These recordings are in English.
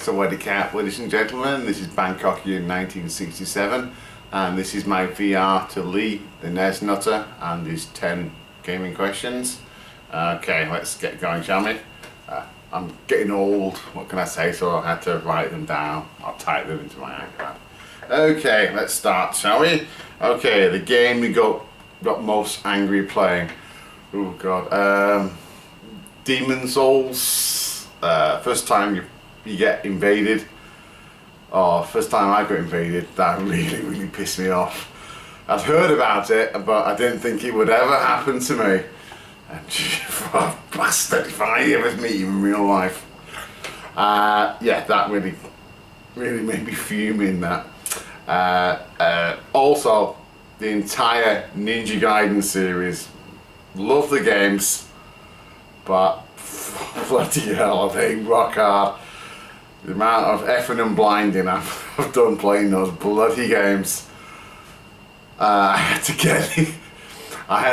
Sawadee Cat, ladies and gentlemen. This is Bangkokian 1967, and this is my VR to Lee, the NES Nutter, and his 10 gaming questions. Okay, let's get going, shall we? I'm getting old, what can I say, so I had to write them down. I'll type them into my iPad. Okay, let's start, shall we? Okay, the game we got most angry playing. Oh god, Demon Souls. First time you get invaded, or first time I got invaded, that really pissed me off. I'd heard about it, but I didn't think it would ever happen to me. And oh, bastard, if I ever meet you in real life. Yeah, that really made me fuming, that. Also, the entire Ninja Gaiden series. Love the games, but bloody hell, they rock hard. The amount of effing and blinding I've done playing those bloody games. I had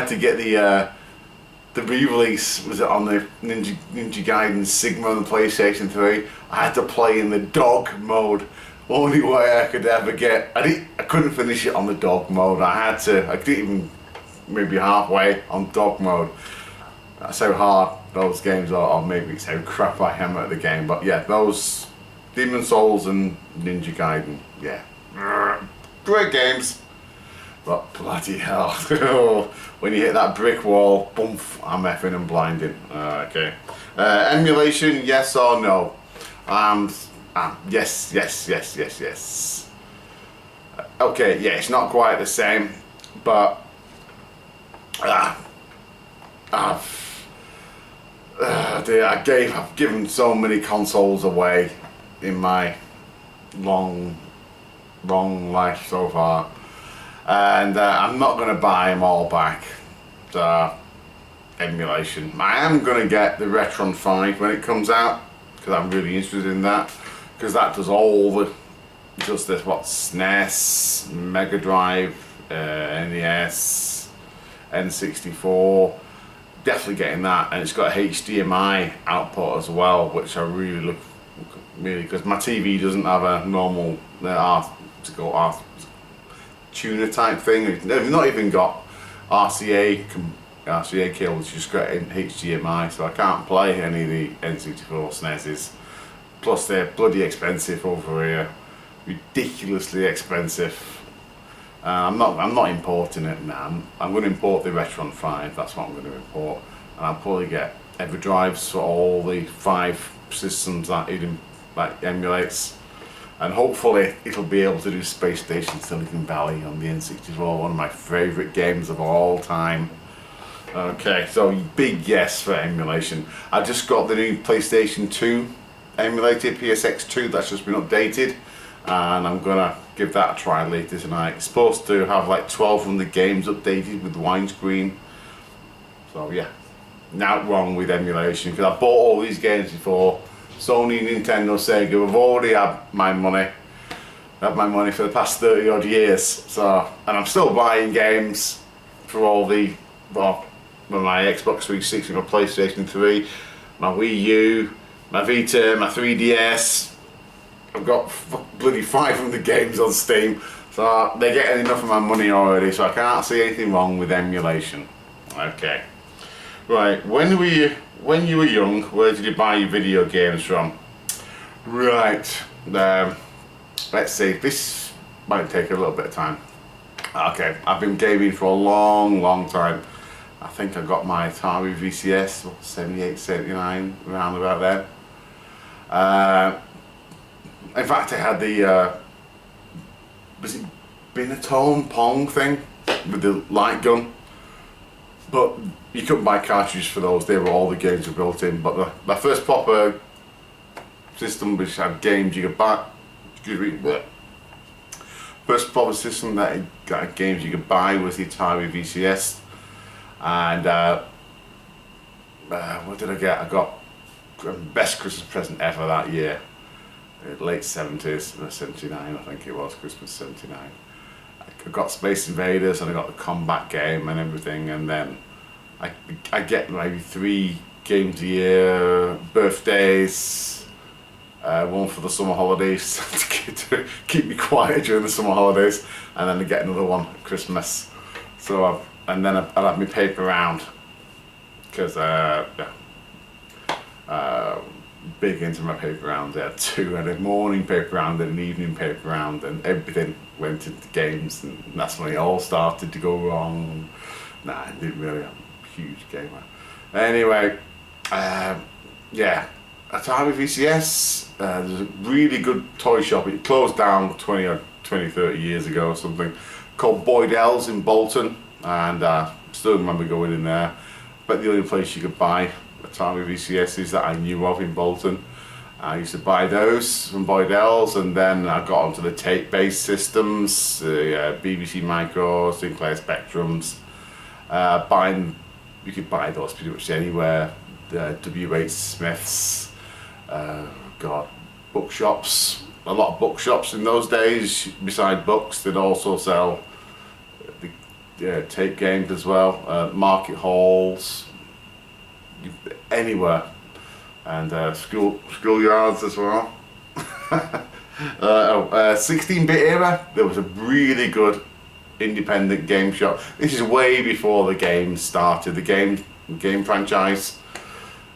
to get the re-release. Was it on the Ninja Gaiden Sigma on the PlayStation 3? I had to play in the dog mode. Only way I could ever get. I couldn't finish it on the dog mode. I didn't even maybe halfway on dog mode. That's how hard those games are, or maybe it's how crap I am at the game. But yeah, those Demon Souls and Ninja Gaiden, yeah, great games. But bloody hell, when you hit that brick wall, boom, I'm effing and blinding. Okay, emulation, yes or no? Yes. Okay, yeah, it's not quite the same, but I've given so many consoles away in my long life so far, and I'm not going to buy them all back. Emulation. I am going to get the Retron 5 when it comes out, because I'm really interested in that, because that does all the SNES, Mega Drive, NES, N64. Definitely getting that, and it's got a HDMI output as well, which I really because my TV doesn't have a normal tuner type thing. They've not even got RCA cables, just got HDMI, so I can't play any of the N64 SNESes. Plus they're bloody expensive over here, ridiculously expensive. I'm not importing it now. I'm going to import the Retron 5. That's what I'm going to import, and I'll probably get EverDrives for all the 5 systems that it emulates, and hopefully it'll be able to do Space Station Silicon Valley on the N64, one of my favourite games of all time. Okay, so big yes for emulation. I just got the new PlayStation 2 emulated, PSX2, that's just been updated, and I'm gonna give that a try later tonight. It's supposed to have like 1,200 games updated with widescreen. So yeah, not wrong with emulation, because I bought all these games before. Sony, Nintendo, Sega have already had my money. Had my money for the past 30 odd years. So, and I'm still buying games for all the, well, my Xbox 360, my PlayStation 3, my Wii U, my Vita, my 3DS. I've got bloody 500 games on Steam, so they're getting enough of my money already, so I can't see anything wrong with emulation. Okay. Right, when you were young, where did you buy your video games from? Right, let's see, this might take a little bit of time. Okay, I've been gaming for a long time. I think I got my Atari VCS, 78, 79, around about then. In fact, I had the, was it Binatone Pong thing with the light gun? But you couldn't buy cartridges for those, they were all the games were built in. But my first proper system which had games you could buy, first proper system that had games you could buy was the Atari VCS. And what did I get? I got the best Christmas present ever that year. Late 70s, 79 I think it was, Christmas 79. I got Space Invaders and I got the combat game and everything, and then I get maybe 3 games a year, birthdays, one for the summer holidays to keep me quiet during the summer holidays, and then I get another one at Christmas. So and then I'll have my paper round, because big into my paper round there too. And a morning paper round and an evening paper round, and everything went into games, and that's when it all started to go wrong. Nah, I didn't really. I'm a huge gamer. Anyway, yeah, Atari VCS. There's a really good toy shop. It closed down 20, 30 years ago or something, called Boydell's in Bolton, and still remember going in there. But the only place you could buy Atari VCSs that I knew of in Bolton. I used to buy those from Boydell's, and then I got onto the tape-based systems, BBC Micro, Sinclair Spectrums. You could buy those pretty much anywhere. The W.H. Smith's, bookshops. A lot of bookshops in those days, beside books, they'd also sell the tape games as well. Market halls, anywhere, and schoolyards as well. 16-bit era, there was a really good independent game shop. This is way before the games started, the game franchise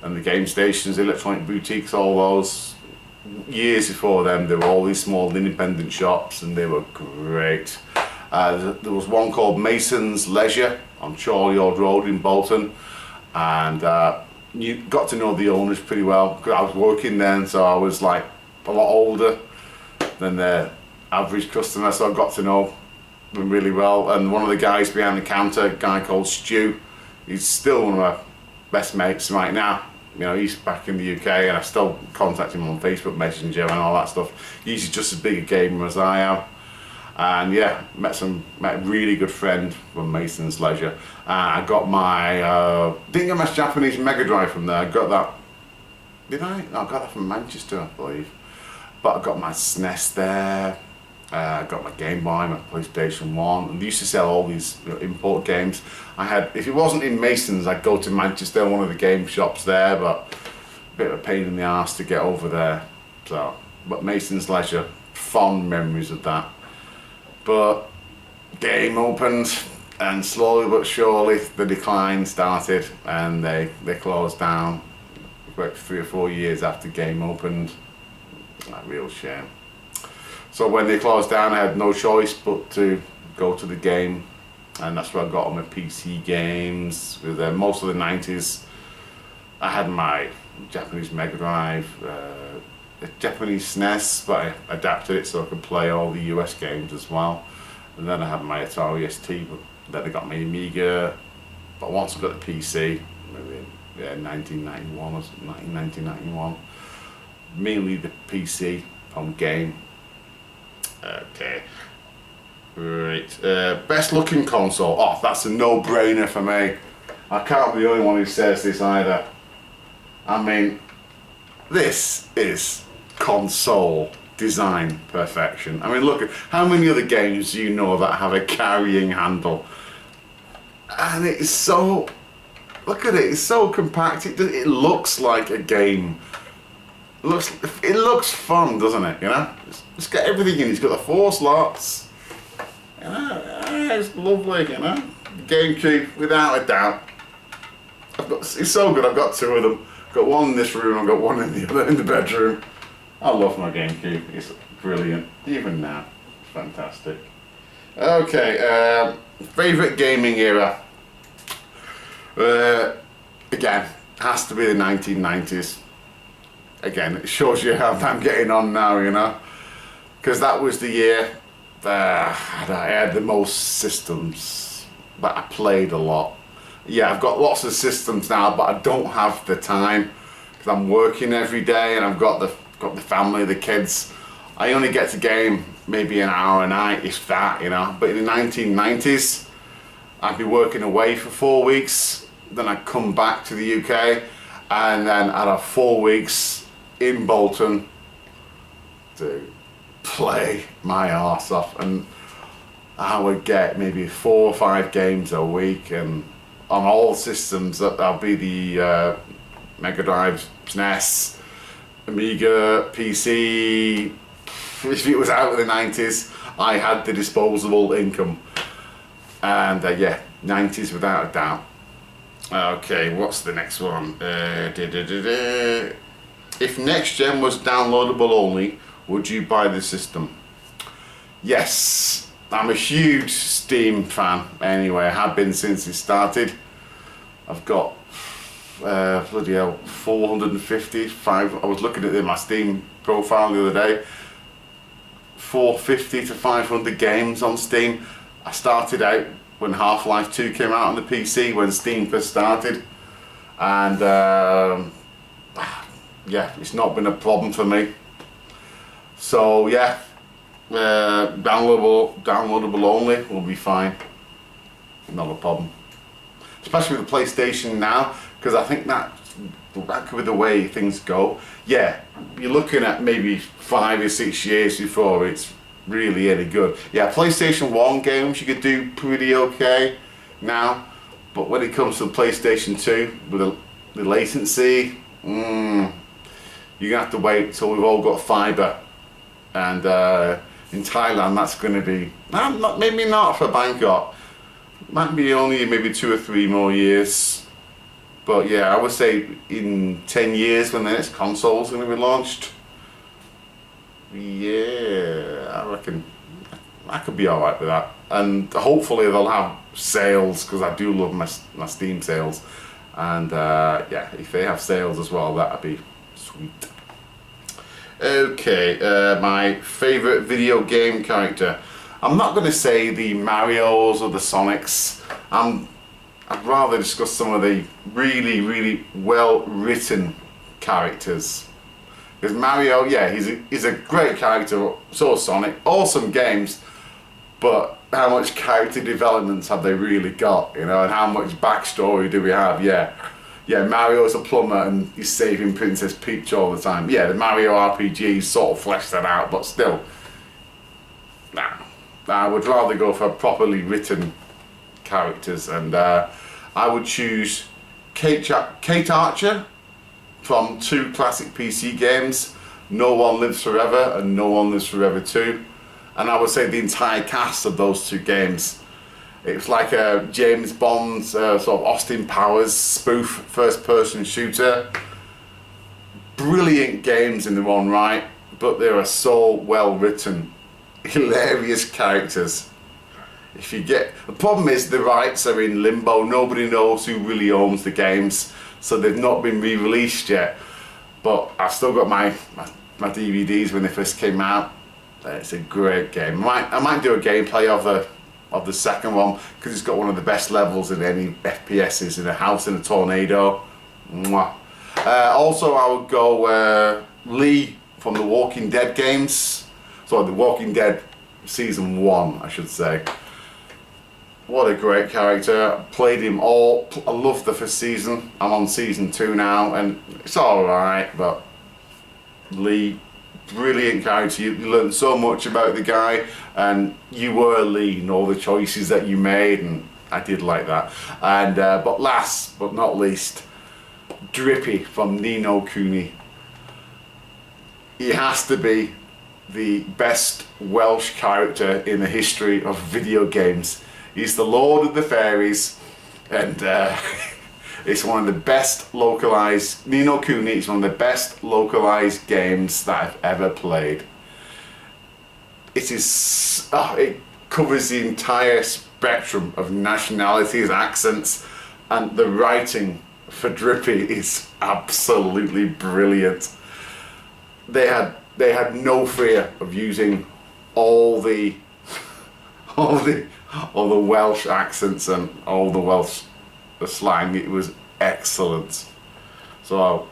and the game stations, electronic boutiques, all those. Years before them, there were all these small independent shops, and they were great. There was one called Mason's Leisure on Chorley Old Road in Bolton, and you got to know the owners pretty well, because I was working then, so I was like a lot older than the average customer, so I got to know them really well. And one of the guys behind the counter, a guy called Stu, he's still one of my best mates right now. You know, he's back in the UK, and I still contact him on Facebook Messenger and all that stuff. He's just as big a gamer as I am. And yeah, met a really good friend from Mason's Leisure. I got my, didn't get my Japanese Mega Drive from there. I got that, did I? No, I got that from Manchester, I believe. But I got my SNES there. I got my Game Boy, my PlayStation 1, and they used to sell all these import games. If it wasn't in Mason's, I'd go to Manchester, one of the game shops there, but a bit of a pain in the arse to get over there. So, but Mason's Leisure, fond memories of that. But game opened, and slowly but surely the decline started, and they closed down about 3 or 4 years after game opened. A real shame. So when they closed down, I had no choice but to go to the game, and that's where I got all my PC games. With most of the 90s, I had my Japanese Mega Drive, a Japanese SNES, but I adapted it so I could play all the US games as well. And then I had my Atari ST, but then I got my Amiga. But once I got the PC, maybe 1991 or 1991, mainly the PC on game. Okay, right. Best looking console. Oh, that's a no-brainer for me. I can't be the only one who says this either. I mean, this is console design perfection. I mean, look at how many other games do you know that have a carrying handle, and it's so. Look at it. It's so compact. It looks like a game. It looks fun, doesn't it? You know, it's got everything in it. It's got the 4 slots. You know, it's lovely. You know, GameCube without a doubt. It's so good. I've got 2 of them. I've got one in this room. I've got one in the other in the bedroom. I love my GameCube. It's brilliant. Even now, it's fantastic. Okay, favorite gaming era. Again, has to be the 1990s. Again, it shows you how I'm getting on now, you know, because that was the year that I had the most systems, but I played a lot. Yeah, I've got lots of systems now, but I don't have the time because I'm working every day, and I've got the family, the kids. I only get to game maybe an hour a night, if that, you know. But in the 1990s, I'd be working away for 4 weeks, then I'd come back to the UK, and then I'd have 4 weeks in Bolton to play my arse off, and I would get maybe 4 or 5 games a week, and on all systems. That'll be the Mega Drive, SNES, Amiga, PC. If it was out in the 90s, I had the disposable income. And yeah, 90s without a doubt. Okay, what's the next one? If next gen was downloadable only, would you buy the system? Yes, I'm a huge Steam fan anyway. I have been since it started. I've got bloody hell, 455. I was looking at my Steam profile the other day. 450 to 500 games on Steam. I started out when Half-Life 2 came out on the PC, when Steam first started, and yeah, it's not been a problem for me. So yeah, downloadable only will be fine. Not a problem. Especially with the PlayStation now, because I think that could be the way things go. Yeah, you're looking at maybe 5 or 6 years before it's really any good. Yeah, PlayStation 1 games you could do pretty okay now, but when it comes to PlayStation 2 with the latency, you're gonna have to wait till we've all got fibre, and in Thailand that's going to be maybe not for Bangkok, might be only maybe 2 or 3 more years. But yeah, I would say in 10 years when the next console's going to be launched, yeah, I reckon I could be alright with that. And hopefully they'll have sales, because I do love my Steam sales. And yeah, if they have sales as well, that'd be sweet. Okay, my favourite video game character. I'm not going to say the Marios or the Sonics. I'd rather discuss some of the really, really well-written characters. Because Mario, yeah, he's a great character, so is Sonic, awesome games, but how much character development have they really got, you know, and how much backstory do we have? Yeah, Mario's a plumber and he's saving Princess Peach all the time. Yeah, the Mario RPG sort of fleshed that out, but still, nah, I would rather go for properly written characters, and I would choose Kate Archer from 2 classic PC games, No One Lives Forever and No One Lives Forever 2, and I would say the entire cast of those 2 games. It's like a James Bond sort of Austin Powers spoof first-person shooter. Brilliant games in their own right, but they are so well written, hilarious characters. The problem is the rights are in limbo. Nobody knows who really owns the games, so they've not been re-released yet. But I've still got my DVDs when they first came out. It's a great game. I might do a gameplay of the second one, because it's got one of the best levels in any FPSs, in a house in a tornado. Mwah. Also, I would go Lee from the Walking Dead games. So the Walking Dead season 1, I should say. What a great character. Played him all. I loved the first season. I'm on season 2 now, and it's alright, but Lee, brilliant character. You learn so much about the guy, and you were Lee and all the choices that you made, and I did like that. And but last but not least, Drippy from Ni no Kuni. He has to be the best Welsh character in the history of video games. He's the Lord of the Fairies, and it's one of the best localized. Ni no Kuni is one of the best localized games that I've ever played. It is. It covers the entire spectrum of nationalities, accents, and the writing for Drippy is absolutely brilliant. They had no fear of using all the Welsh accents and all the Welsh slang. It was excellent. So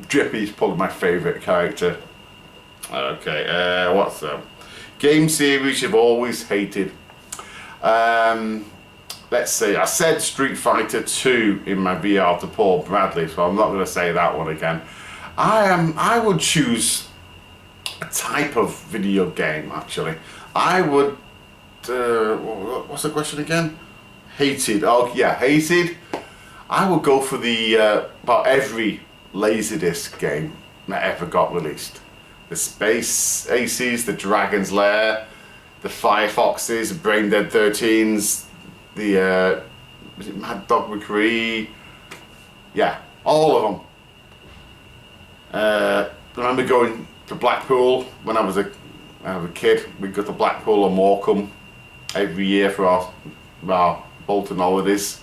Drippy's probably my favourite character. Okay, what's the game series you've always hated? Let's see, I said Street Fighter 2 in my VR to Paul Bradley, so I'm not going to say that one again. I would choose a type of video game, actually. I would, what's the question again? Hated, oh yeah, hated. I would go for the, about every Laserdisc game. that ever got released. The Space Aces, the Dragon's Lair, the Firefoxes, the Brain Dead 13s, the was it Mad Dog McCree? Yeah, all of them. I remember going to Blackpool when I was a kid. We'd go to Blackpool or Morecambe every year for our Bolton holidays.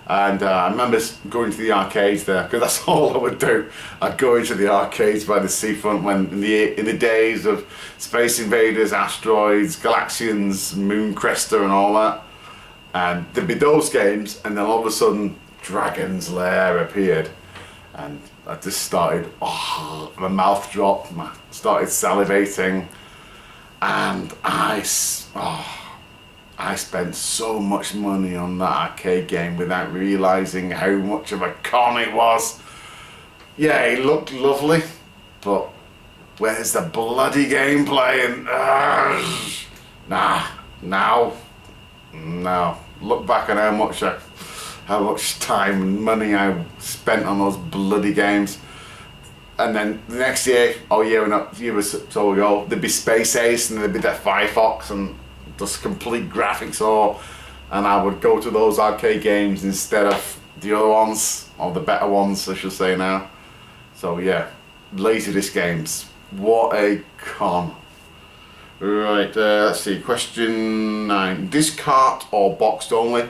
And I remember going to the arcades there, because that's all I would do. I'd go into the arcades by the seafront when in the days of Space Invaders, Asteroids, Galaxians, Moon Crester and all that. And there'd be those games, and then all of a sudden Dragon's Lair appeared. And I just started, my mouth dropped, I started salivating. And I spent so much money on that arcade game without realising how much of a con it was. Yeah, it looked lovely, but where's the bloody gameplay? And now, look back on how much time and money I spent on those bloody games. And then the next year, year or so ago, there'd be Space Ace and there'd be the Firefox and just complete graphics and I would go to those arcade games instead of the other ones, or the better ones I should say now. So yeah, Laserdisc games, what a con. Right, let's see, question 9. Disc cart or boxed only?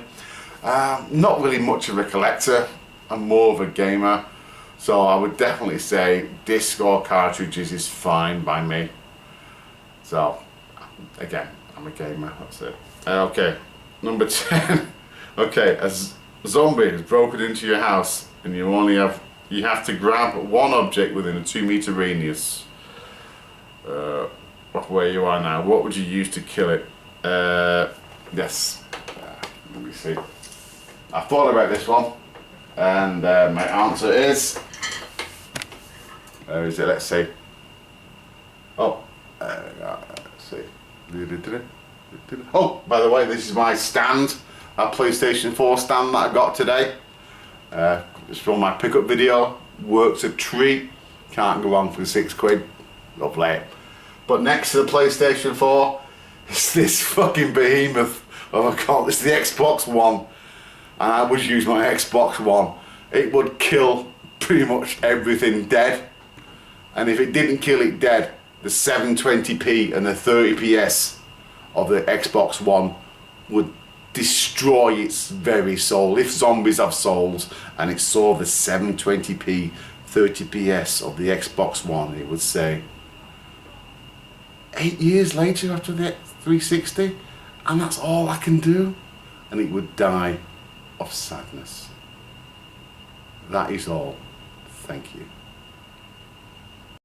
Not really much of a collector, I'm more of a gamer, so I would definitely say disc or cartridges is fine by me. So again, I'm a gamer, that's it. Okay, number 10. Okay, a zombie has broken into your house and you have to grab one object within a 2-meter radius of where you are now. What would you use to kill it? Yes, let me see. I thought about this one, and my answer is, where is it? Let's see. Oh, let's see. Oh, by the way, this is my stand, a PlayStation 4 stand that I got today. It's from my pickup video. Works a treat. Can't go wrong for £6. Lovely. But next to the PlayStation 4, it's this fucking behemoth of a con. It's the Xbox One, and I would use my Xbox One. It would kill pretty much everything dead, and if it didn't kill it dead, the 720p and the 30ps of the Xbox One would destroy its very soul. If zombies have souls and it saw the 720p 30ps of the Xbox One, it would say 8 years later after the 360, and that's all I can do, and it would die of sadness. That is all. Thank you.